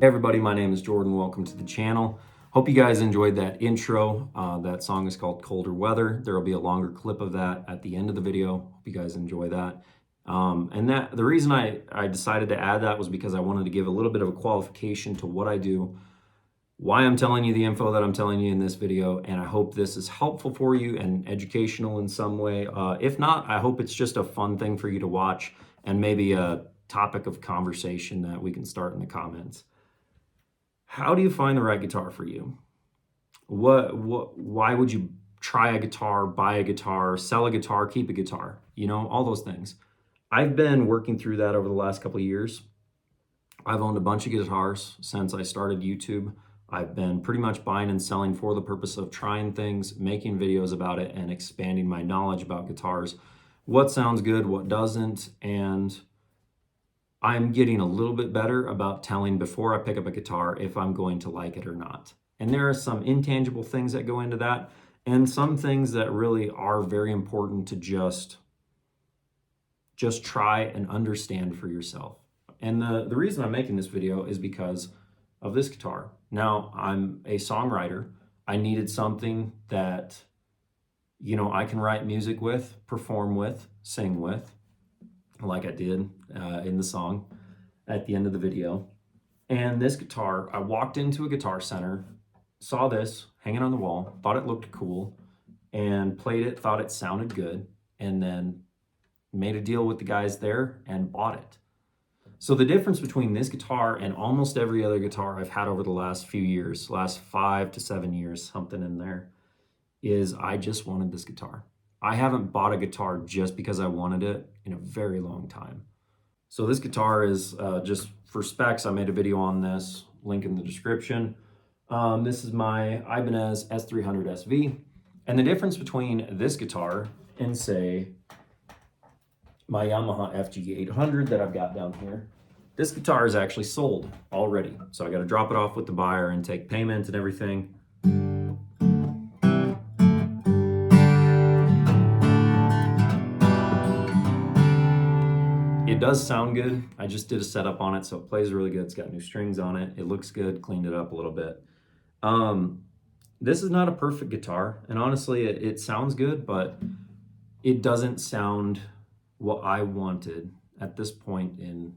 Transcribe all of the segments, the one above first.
Hey everybody, my name is Jordan. Welcome to the channel. Hope you guys enjoyed that intro. That song is called Colder Weather. There will be a longer clip of that at the end of the video. Hope you guys enjoy that. The reason I decided to add that was because I wanted to give a little bit of a qualification to what I do, why I'm telling you the info that I'm telling you in this video, and I hope this is helpful for you and educational in some way. If not, I hope it's just a fun thing for you to watch and maybe a topic of conversation that we can start in the comments. How do you find the right guitar for you? Why would you try a guitar, buy a guitar, sell a guitar, keep a guitar? You know, all those things. I've been working through that over the last couple of years. I've owned a bunch of guitars since I started YouTube. I've been pretty much buying and selling for the purpose of trying things, making videos about it, and expanding my knowledge about guitars. What sounds good, what doesn't, and I'm getting a little bit better about telling before I pick up a guitar if I'm going to like it or not. And there are some intangible things that go into that, and some things that really are very important to just try and understand for yourself. And the reason I'm making this video is because of this guitar. Now, I'm a songwriter. I needed something that, you know, I can write music with, perform with, sing with, like I did in the song at the end of the video. And this guitar, I walked into a guitar center, saw this hanging on the wall, thought it looked cool, and played it, thought it sounded good, and then made a deal with the guys there and bought it. So the difference between this guitar and almost every other guitar I've had over the last few years, last 5 to 7 years, something in there, is I just wanted this guitar. I haven't bought a guitar just because I wanted it in a very long time. So this guitar is just for specs. I made a video on this, link in the description. This is my Ibanez S300 SV. And the difference between this guitar and, say, my Yamaha FG800 that I've got down here, this guitar is actually sold already. So I got to drop it off with the buyer and take payment and everything. It does sound good. I just did a setup on it, so it plays really good. It's got new strings on it. It looks good, cleaned it up a little bit. This is not a perfect guitar, and honestly, it sounds good, but it doesn't sound what I wanted at this point in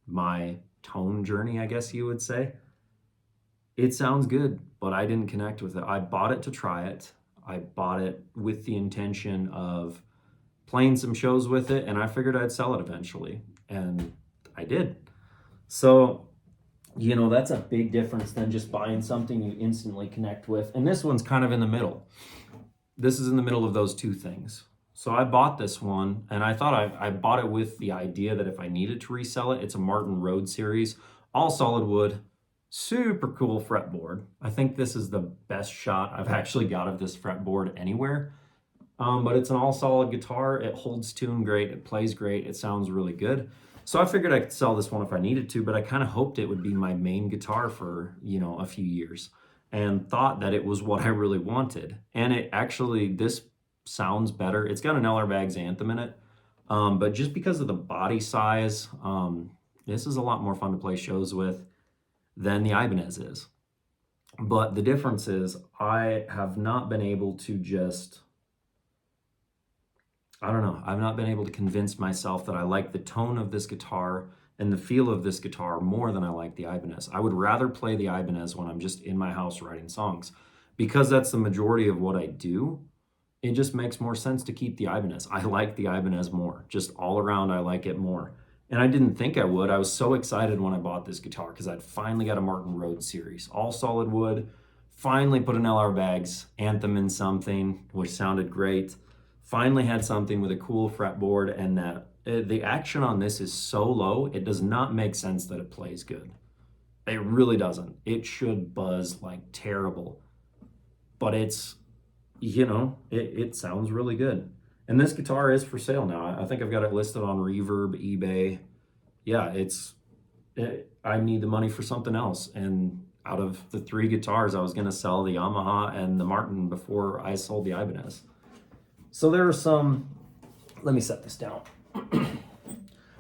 my tone journey, I guess you would say. It sounds good, but I didn't connect with it. I bought it to try it. I bought it with the intention of playing some shows with it, and I figured I'd sell it eventually, and I did. So, you know, that's a big difference than just buying something you instantly connect with. And this one's kind of in the middle. This is in the middle of those two things. So I bought this one, and I thought I bought it with the idea that if I needed to resell it, it's a Martin Road series, all solid wood, super cool fretboard. I think this is the best shot I've actually got of this fretboard anywhere. But it's an all solid guitar. It holds tune great. It plays great. It sounds really good. So I figured I could sell this one if I needed to, but I kind of hoped it would be my main guitar for, you know, a few years, and thought that it was what I really wanted. And it actually, this sounds better. It's got an LR Baggs Anthem in it. But just because of the body size, this is a lot more fun to play shows with than the Ibanez is. But the difference is I have not been able to just, I don't know, I've not been able to convince myself that I like the tone of this guitar and the feel of this guitar more than I like the Ibanez. I would rather play the Ibanez when I'm just in my house writing songs. Because that's the majority of what I do, it just makes more sense to keep the Ibanez. I like the Ibanez more. Just all around, I like it more. And I didn't think I would. I was so excited when I bought this guitar because I'd finally got a Martin Road series. All solid wood. Finally put an LR Baggs Anthem in something, which sounded great. Finally had something with a cool fretboard, and that the action on this is so low, it does not make sense that it plays good. It really doesn't. It should buzz like terrible. But it's, you know, it sounds really good. And this guitar is for sale now. I think I've got it listed on Reverb, eBay. Yeah, I need the money for something else. And out of the 3 guitars, I was going to sell the Yamaha and the Martin before I sold the Ibanez. So there are some, let me set this down.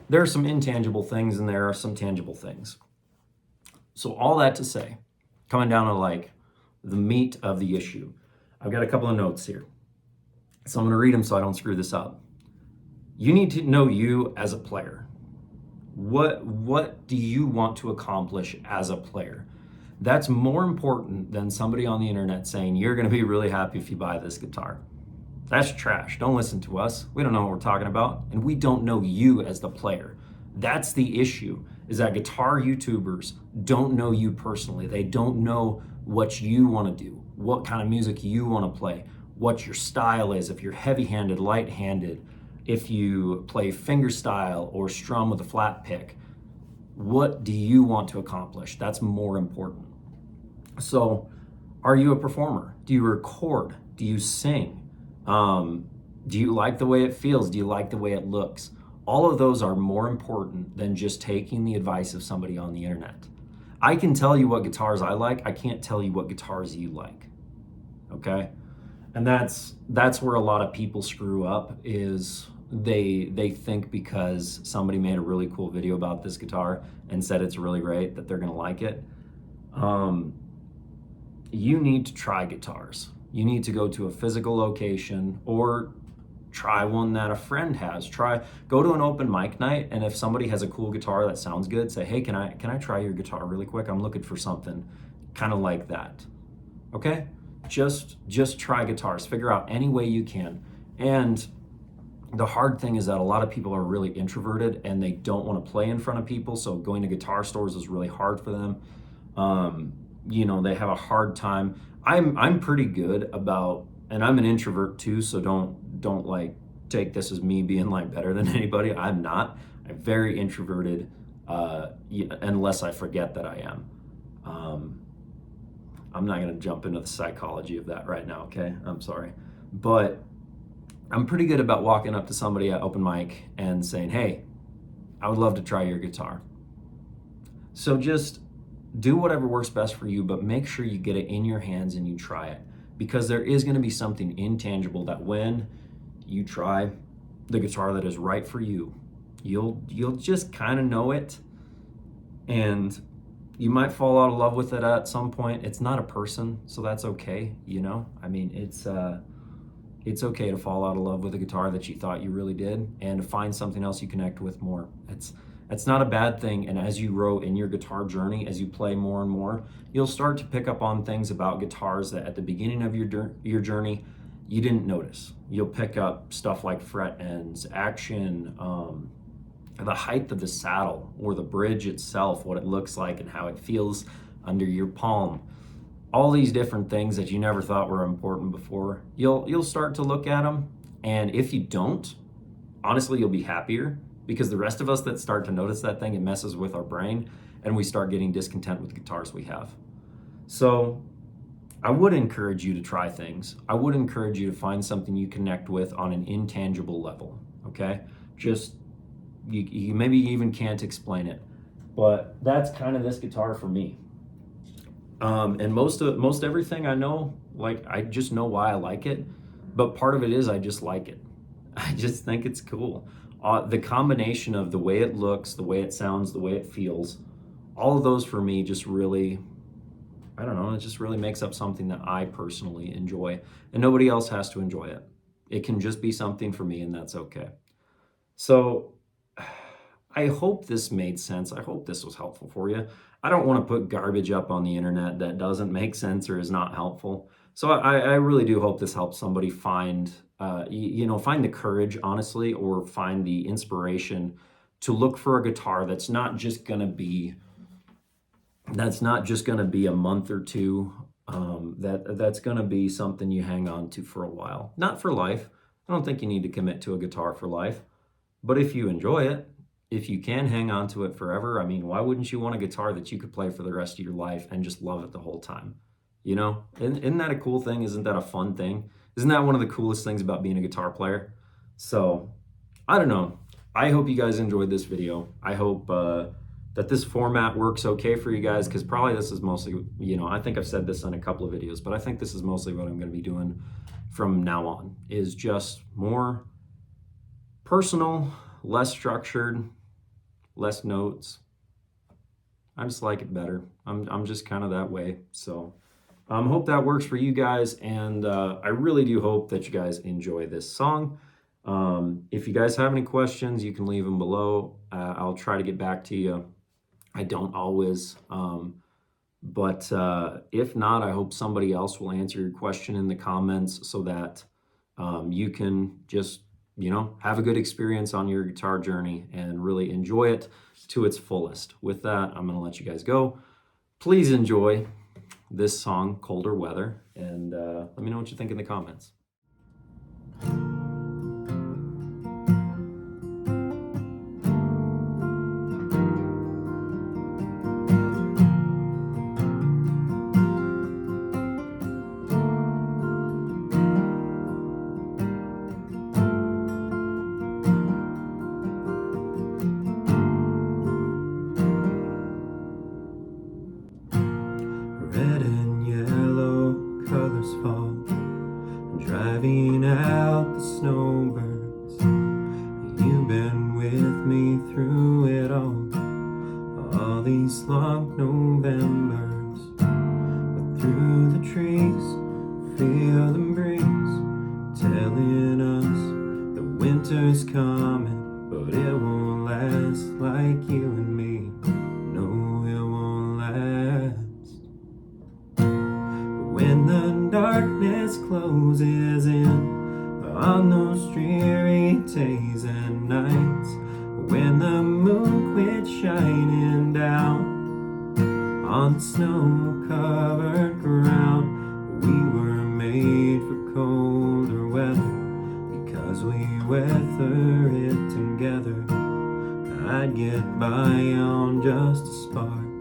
There are some intangible things and there are some tangible things. So all that to say, coming down to like the meat of the issue, I've got a couple of notes here. So I'm going to read them so I don't screw this up. You need to know you as a player. What do you want to accomplish as a player? That's more important than somebody on the internet saying you're going to be really happy if you buy this guitar. That's trash. Don't listen to us. We don't know what we're talking about, and we don't know you as the player. That's the issue, is that guitar YouTubers don't know you personally. They don't know what you want to do, what kind of music you want to play, what your style is, if you're heavy-handed, light-handed, if you play fingerstyle or strum with a flat pick. What do you want to accomplish? That's more important. So, are you a performer? Do you record? Do you sing? Do you like the way it feels? Do you like the way it looks? All of those are more important than just taking the advice of somebody on the internet. I can tell you what guitars I like. I can't tell you what guitars you like. Okay? And that's where a lot of people screw up, is they think because somebody made a really cool video about this guitar and said it's really great that they're going to like it. You need to try guitars. You need to go to a physical location or try one that a friend has. Go to an open mic night, and if somebody has a cool guitar that sounds good, say, hey, can I try your guitar really quick? I'm looking for something kind of like that. Okay? Just try guitars. Figure out any way you can. And the hard thing is that a lot of people are really introverted and they don't want to play in front of people, so going to guitar stores is really hard for them. They have a hard time. I'm pretty good about, and I'm an introvert too, so don't like take this as me being like better than anybody. I'm not. I'm very introverted, unless I forget that I am. I'm not going to jump into the psychology of that right now, okay? I'm sorry. But I'm pretty good about walking up to somebody at open mic and saying, hey, I would love to try your guitar. So just do whatever works best for you, but make sure you get it in your hands and you try it, because there is going to be something intangible that when you try the guitar that is right for you, you'll just kind of know it, and you might fall out of love with it at some point. It's not a person, so that's okay. I mean, it's okay to fall out of love with a guitar that you thought you really did, and to find something else you connect with more. It's not a bad thing. And as you grow in your guitar journey, as you play more and more, you'll start to pick up on things about guitars that at the beginning of your journey you didn't notice. You'll pick up stuff like fret ends, action, the height of the saddle or the bridge itself, what it looks like and how it feels under your palm. All these different things that you never thought were important before, you'll start to look at them. And if you don't, honestly, you'll be happier, because the rest of us that start to notice that thing, it messes with our brain and we start getting discontent with the guitars we have. So I would encourage you to try things. I would encourage you to find something you connect with on an intangible level, okay? Just, you maybe even can't explain it, but that's kind of this guitar for me. And most everything I know, like, I just know why I like it, but part of it is I just like it. I just think it's cool. The combination of the way it looks, the way it sounds, the way it feels, all of those for me just really, I don't know, it just really makes up something that I personally enjoy, and nobody else has to enjoy it. It can just be something for me, and that's okay. So I hope this made sense. I hope this was helpful for you. I don't want to put garbage up on the internet that doesn't make sense or is not helpful. So I really do hope this helps somebody find the courage, honestly, or find the inspiration to look for a guitar that's not just gonna be a month or two. That's gonna be something you hang on to for a while, not for life. I don't think you need to commit to a guitar for life, but if you enjoy it, if you can hang on to it forever, I mean, why wouldn't you want a guitar that you could play for the rest of your life and just love it the whole time? Isn't that a cool thing? Isn't that a fun thing? Isn't that one of the coolest things about being a guitar player? So, I don't know. I hope you guys enjoyed this video. I hope that this format works okay for you guys, because probably this is mostly, I think I've said this on a couple of videos, but I think this is mostly what I'm going to be doing from now on, is just more personal, less structured, less notes. I just like it better. I'm just kind of that way. So hope that works for you guys, and I really do hope that you guys enjoy this song. If you guys have any questions, you can leave them below. I'll try to get back to you. I don't always, but if not, I hope somebody else will answer your question in the comments so that you can just, have a good experience on your guitar journey and really enjoy it to its fullest. With that, I'm going to let you guys go. Please enjoy this song, Colder Weather, and let me know what you think in the comments. Red and yellow colors fall, driving out the snowbirds. You've been with me through it all these long Novembers. But through the trees, feel the breeze telling us the winter's coming, but it won't last like you and me. No, it won't last. When the darkness closes in on those dreary days and nights, when the moon quit shining down on the snow-covered ground, we were made for colder weather because we weather it together. I'd get by on just a spark,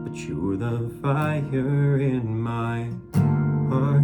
but you're the fire in my heart.